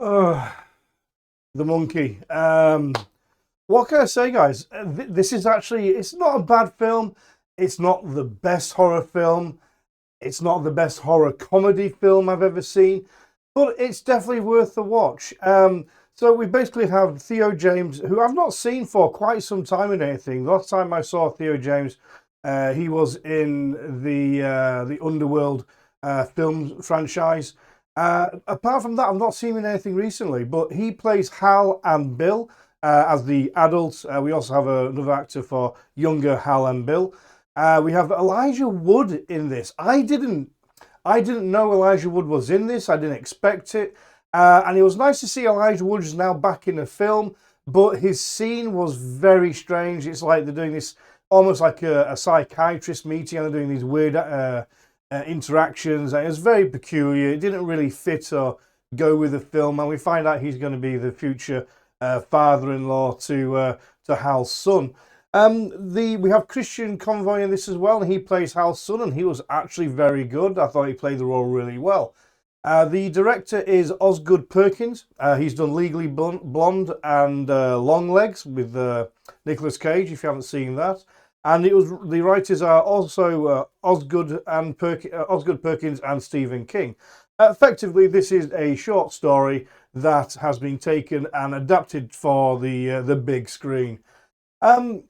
Uh, the monkey. What can I say, guys? This is actually, it's not a bad film. It's not the best horror film. It's not the best horror comedy film I've ever seen, but it's definitely worth the watch. So we basically have Theo James, who I've not seen for quite some time in anything. Last time I saw Theo James, he was in the Underworld film franchise. Apart from that, I've not seen him in anything recently, but he plays Hal and Bill as the adults. We also have another actor for younger Hal and Bill. We have Elijah Wood in this. I didn't know Elijah Wood was in this. I didn't expect it. And it was nice to see Elijah Wood is now back in the film, but his scene was very strange. It's like they're doing this almost like a psychiatrist meeting, and they're doing these weird interactions. And it was very peculiar. It didn't really fit or go with the film, and we find out he's going to be the future father-in-law to Hal's son. We have Christian Convoy in this as well, and he plays Hal's son, and he was actually very good. I thought he played the role really well. The director is Osgood Perkins. He's done Legally Blonde and Longlegs with Nicolas Cage, if you haven't seen that. And the writers are also Osgood Perkins and Stephen King. Effectively, this is a short story that has been taken and adapted for the big screen. Um,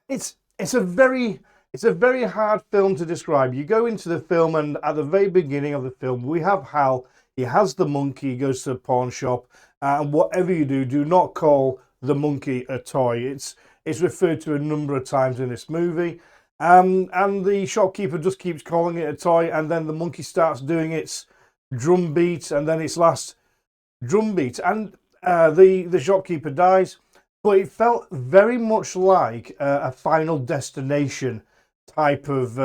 it's a very hard film to describe. You go into the film, and at the very beginning of the film, we have Hal. He has the monkey. He goes to the pawn shop, and whatever you do, do not call the monkey a toy. It's referred to a number of times in this movie, and the shopkeeper just keeps calling it a toy, and then the monkey starts doing its drum beat, and then its last drum beat, and the shopkeeper dies. But it felt very much like a Final Destination type of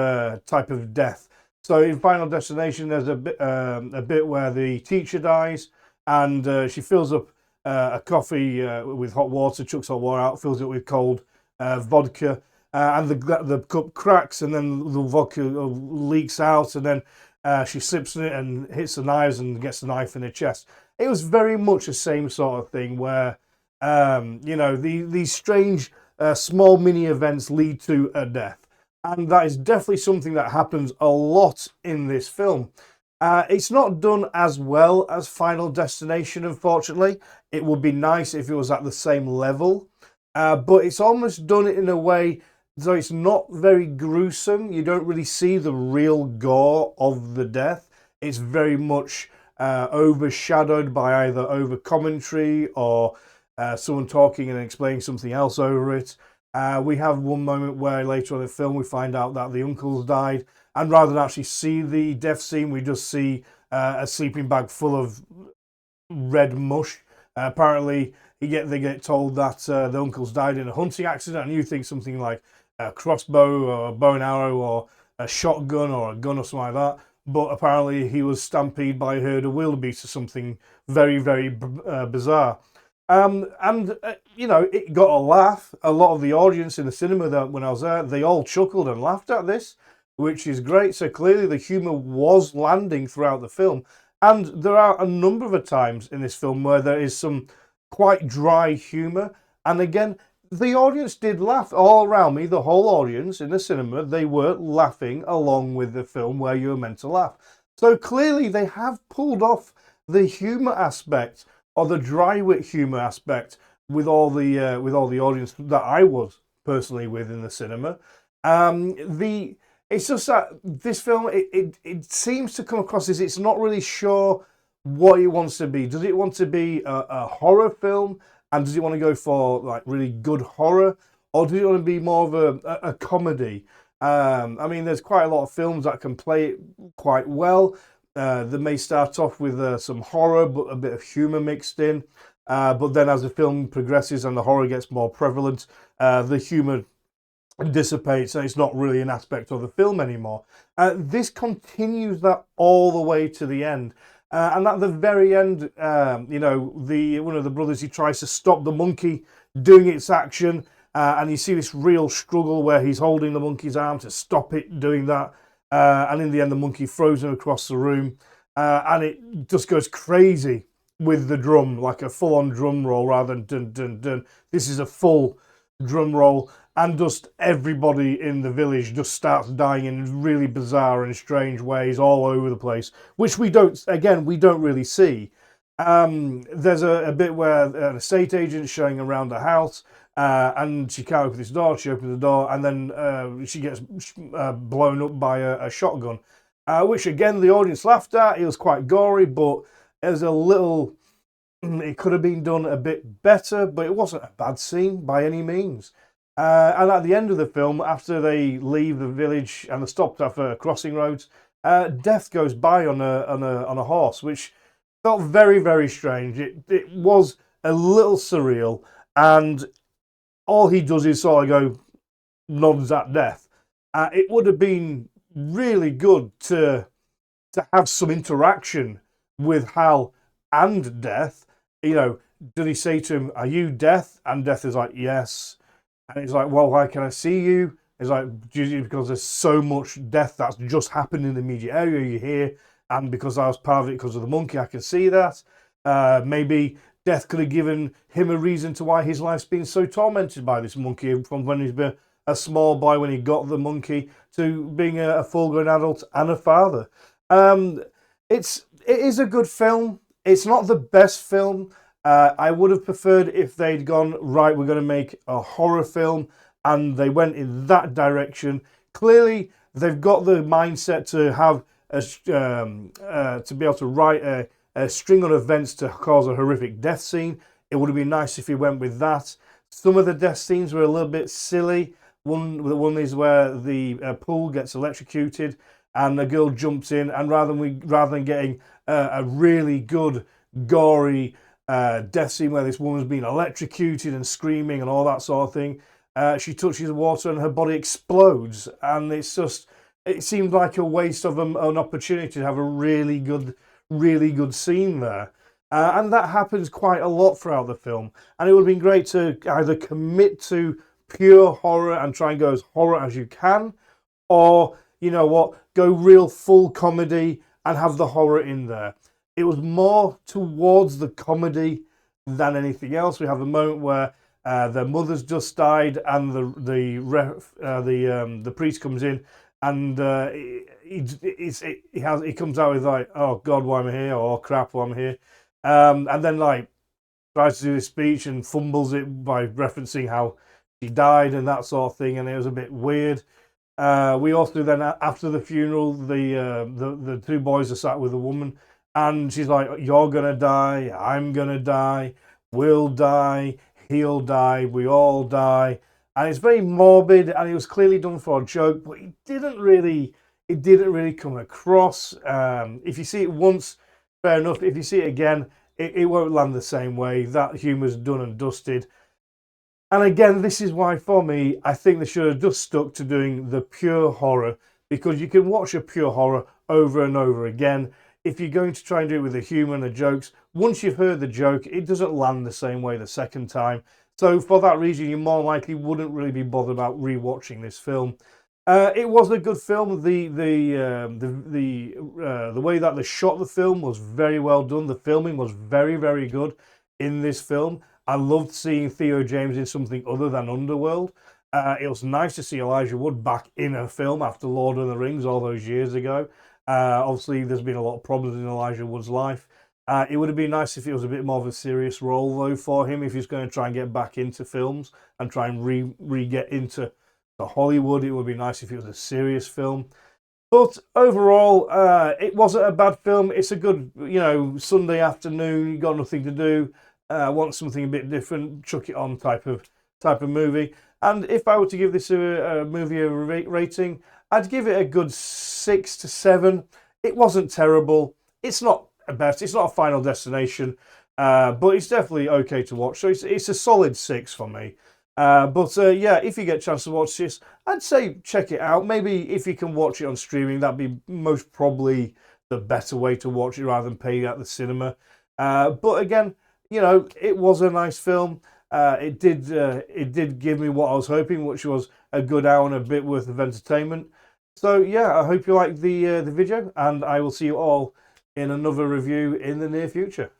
death. So in Final Destination, there's a bit where the teacher dies, and she fills up a coffee with hot water, chucks hot water out, fills it with cold vodka, and the cup cracks, and then the vodka leaks out, and then she slips in it and hits the knives and gets the knife in her chest. It was very much the same sort of thing where these strange small mini events lead to a death. And that is definitely something that happens a lot in this film. It's not done as well as Final Destination, unfortunately. It would be nice if it was at the same level. But it's almost done it in a way so it's not very gruesome. You don't really see the real gore of the death. It's very much overshadowed by either over commentary or someone talking and explaining something else over it. We have one moment where later on in the film we find out that the uncle's died, and rather than actually see the death scene, we just see a sleeping bag full of red mush. Apparently, they get told that the uncle's died in a hunting accident, and you think something like a crossbow or a bow and arrow or a shotgun or a gun or something like that. But apparently, he was stampeded by a herd of wildebeest or something very, very bizarre. It got a laugh. A lot of the audience in the cinema that when I was there, they all chuckled and laughed at this, which is great. So clearly the humour was landing throughout the film. And there are a number of times in this film where there is some quite dry humour. And again, the audience did laugh all around me. The whole audience in the cinema, they were laughing along with the film where you were meant to laugh. So clearly they have pulled off the humour aspect or the dry wit humour aspect with all the audience that I was personally with in the cinema. It's just that this film it seems to come across as it's not really sure what it wants to be. Does it want to be a horror film, and does it want to go for like really good horror, or does it want to be more of a comedy? I mean, there's quite a lot of films that can play it quite well. They may start off with some horror, but a bit of humour mixed in. But then as the film progresses and the horror gets more prevalent, the humour dissipates and it's not really an aspect of the film anymore. This continues that all the way to the end. And at the very end, one of the brothers, he tries to stop the monkey doing its action. And you see this real struggle where he's holding the monkey's arm to stop it doing that. And in the end, the monkey throws him across the room. And it just goes crazy with the drum, like a full-on drum roll rather than dun dun dun. This is a full drum roll, and just everybody in the village just starts dying in really bizarre and strange ways all over the place, which we don't really see. There's a bit where an estate agent's showing around the house, and she can't open this door. She opens the door, and then she gets blown up by a shotgun, which again the audience laughed at. It was quite gory, but it was a little. It could have been done a bit better, but it wasn't a bad scene by any means. And at the end of the film, after they leave the village and they're stopped after crossing roads, Death goes by on a horse, which felt very, very strange. It was a little surreal, and all he does is sort of go nods at Death. It would have been really good to have some interaction with Hal and Death. You know, did he say to him, "Are you Death?" And Death is like, "Yes." And he's like, "Well, why can I see you?" He's like, "Because there's so much death that's just happened in the immediate area you're here, and because I was part of it because of the monkey, I can see that." Maybe Death could have given him a reason to why his life's been so tormented by this monkey, from when he's been a small boy when he got the monkey to being a full-grown adult and a father. It is a good film. It's not the best film. I would have preferred if they'd gone, right, we're going to make a horror film, and they went in that direction. Clearly, they've got the mindset to have to be able to write a string of events to cause a horrific death scene. It would have been nice if he went with that. Some of the death scenes were a little bit silly. One is where the pool gets electrocuted and a girl jumps in, and rather than getting a really good gory death scene where this woman's been electrocuted and screaming and all that sort of thing, she touches the water and her body explodes, and it seemed like a waste of an opportunity to have a really good scene there. And that happens quite a lot throughout the film, and it would have been great to either commit to pure horror and try and go as horror as you can, or, you know what, go real full comedy and have the horror in there. It was more towards the comedy than anything else. We have a moment where their mother's just died, and the priest comes in, and he comes out with like, "Oh God, why am I here?" or "Oh crap, why am I here?" And then like tries to do his speech and fumbles it by referencing how she died and that sort of thing, and it was a bit weird. We also then, after the funeral, the two boys are sat with a woman, and she's like, "You're gonna die, I'm gonna die, we'll die, he'll die, we all die." And it's very morbid, and it was clearly done for a joke, but it didn't really come across. If you see it once, fair enough. If you see it again, it won't land the same way. That humour's done and dusted. And again, this is why, for me, I think they should have just stuck to doing the pure horror, because you can watch a pure horror over and over again. If you're going to try and do it with the humour and the jokes, once you've heard the joke, it doesn't land the same way the second time. So for that reason, you more likely wouldn't really be bothered about rewatching this film. It was a good film. The way that they shot the film was very well done. The filming was very, very good in this film. I loved seeing Theo James in something other than Underworld. It was nice to see Elijah Wood back in a film after Lord of the Rings all those years ago. Obviously, there's been a lot of problems in Elijah Wood's life. It would have been nice if it was a bit more of a serious role, though, for him, if he's going to try and get back into films and try and re-get into the Hollywood. It would be nice if it was a serious film. But overall, it wasn't a bad film. It's a good, Sunday afternoon, you got nothing to do, want something a bit different, chuck it on type of movie. And if I were to give this a movie a rating, I'd give it a good 6 to 7. It wasn't terrible. It's not a best. It's not a Final Destination, but it's definitely okay to watch. So it's a solid 6 for me. Yeah, if you get a chance to watch this, I'd say check it out. Maybe if you can watch it on streaming, that'd be most probably the better way to watch it rather than pay at the cinema. But again, it was a nice film. It did give me what I was hoping, which was a good hour and a bit worth of entertainment. So yeah, I hope you liked the video, and I will see you all in another review in the near future.